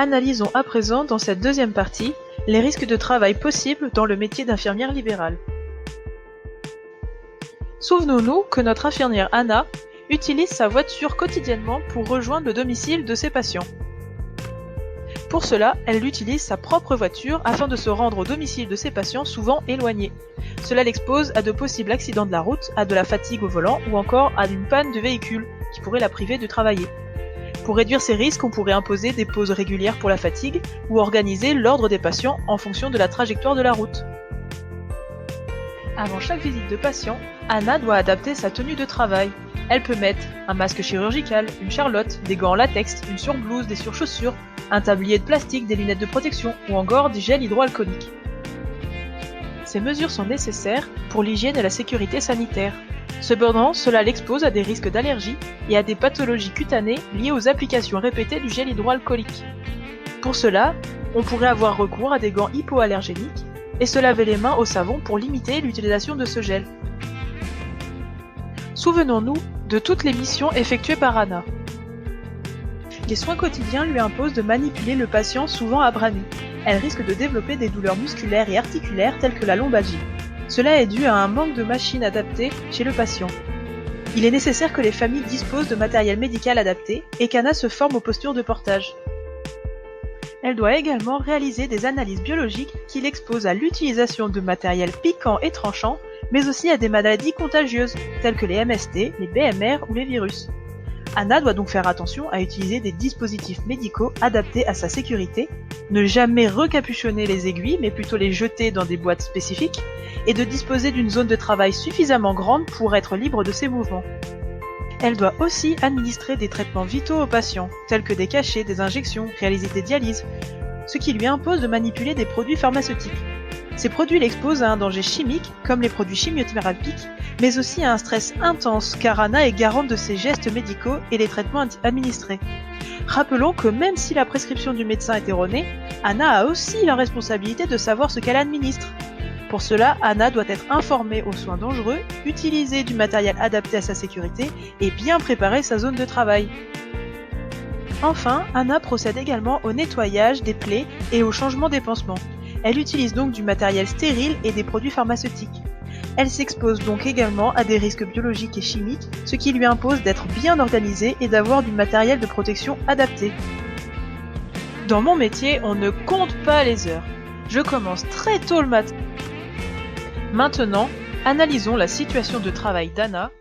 Analysons à présent dans cette deuxième partie les risques de travail possibles dans le métier d'infirmière libérale. Souvenons-nous que notre infirmière Anna utilise sa voiture quotidiennement pour rejoindre le domicile de ses patients. Pour cela, elle utilise sa propre voiture afin de se rendre au domicile de ses patients souvent éloignés. Cela l'expose à de possibles accidents de la route, à de la fatigue au volant ou encore à une panne de véhicule qui pourrait la priver de travailler. Pour réduire ces risques, on pourrait imposer des pauses régulières pour la fatigue ou organiser l'ordre des patients en fonction de la trajectoire de la route. Avant chaque visite de patient, Anna doit adapter sa tenue de travail. Elle peut mettre un masque chirurgical, une charlotte, des gants en latex, une surblouse, des surchaussures, un tablier de plastique, des lunettes de protection ou encore du gel hydroalcoolique. Ces mesures sont nécessaires pour l'hygiène et la sécurité sanitaire. Cependant, cela l'expose à des risques d'allergie et à des pathologies cutanées liées aux applications répétées du gel hydroalcoolique. Pour cela, on pourrait avoir recours à des gants hypoallergéniques et se laver les mains au savon pour limiter l'utilisation de ce gel. Souvenons-nous de toutes les missions effectuées par Anna. Les soins quotidiens lui imposent de manipuler le patient souvent à bras nus. Elle risque de développer des douleurs musculaires et articulaires telles que la lombalgie. Cela est dû à un manque de machines adaptées chez le patient. Il est nécessaire que les familles disposent de matériel médical adapté et qu'Anna se forme aux postures de portage. Elle doit également réaliser des analyses biologiques qui l'exposent à l'utilisation de matériel piquant et tranchant, mais aussi à des maladies contagieuses, telles que les MST, les BMR ou les virus. Anna doit donc faire attention à utiliser des dispositifs médicaux adaptés à sa sécurité, ne jamais recapuchonner les aiguilles mais plutôt les jeter dans des boîtes spécifiques, et de disposer d'une zone de travail suffisamment grande pour être libre de ses mouvements. Elle doit aussi administrer des traitements vitaux aux patients, tels que des cachets, des injections, réaliser des dialyses, ce qui lui impose de manipuler des produits pharmaceutiques. Ces produits l'exposent à un danger chimique, comme les produits chimiothérapiques, mais aussi à un stress intense, car Anna est garante de ses gestes médicaux et les traitements administrés. Rappelons que même si la prescription du médecin est erronée, Anna a aussi la responsabilité de savoir ce qu'elle administre. Pour cela, Anna doit être informée aux soins dangereux, utiliser du matériel adapté à sa sécurité et bien préparer sa zone de travail. Enfin, Anna procède également au nettoyage des plaies et au changement des pansements. Elle utilise donc du matériel stérile et des produits pharmaceutiques. Elle s'expose donc également à des risques biologiques et chimiques, ce qui lui impose d'être bien organisée et d'avoir du matériel de protection adapté. Dans mon métier, on ne compte pas les heures. Je commence très tôt le matin. Maintenant, analysons la situation de travail d'Anna